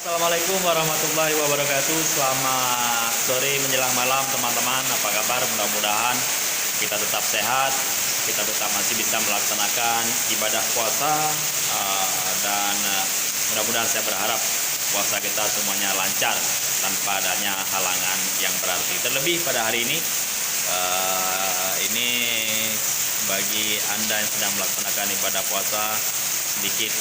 Assalamualaikum warahmatullahi wabarakatuh. Selamat sore menjelang malam teman-teman. Apa kabar? Mudah-mudahan kita tetap sehat, kita tetap masih bisa melaksanakan ibadah puasa dan mudah-mudahan saya berharap puasa kita semuanya lancar tanpa adanya halangan yang berarti. Terlebih pada hari ini bagi Anda yang sedang melaksanakan ibadah puasa sedikit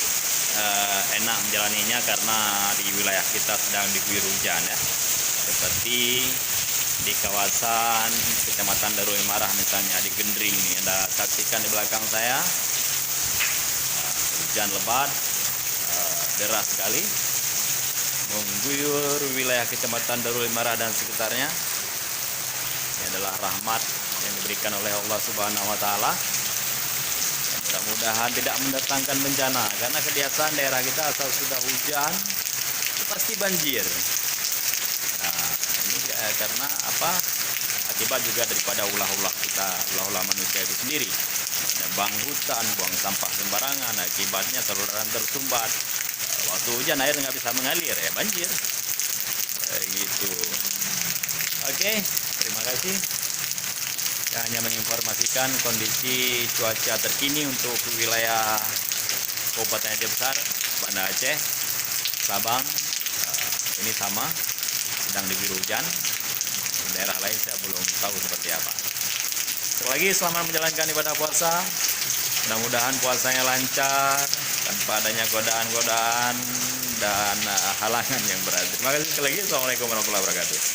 enak menjalaninya karena di wilayah kita sedang diguyur hujan ya, seperti di kawasan Kecamatan Darul Imarah misalnya di Gendring ini Anda saksikan di belakang saya, hujan lebat deras sekali mengguyur wilayah Kecamatan Darul Imarah dan sekitarnya. Ini adalah rahmat yang diberikan oleh Allah Subhanahu wa taala. Mudah-mudahan tidak mendatangkan bencana, karena kebiasaan daerah kita asal sudah hujan itu pasti banjir. Nah, ini karena apa? Akibat juga daripada ulah-ulah kita, ulah-ulah manusia itu sendiri. Nebang hutan, buang sampah sembarangan, akibatnya saluran tersumbat. Waktu hujan air nggak bisa mengalir ya banjir. Gitu. Oke, terima kasih. Saya hanya menginformasikan kondisi cuaca terkini untuk wilayah Kabupaten Aceh Besar, Banda Aceh, Sabang. Ini sama, sedang diguyur hujan. Daerah lain saya belum tahu seperti apa. Sekali lagi selamat menjalankan ibadah puasa. Mudah-mudahan puasanya lancar tanpa adanya godaan-godaan dan halangan yang berat. Terima kasih sekali lagi. Assalamualaikum warahmatullahi wabarakatuh.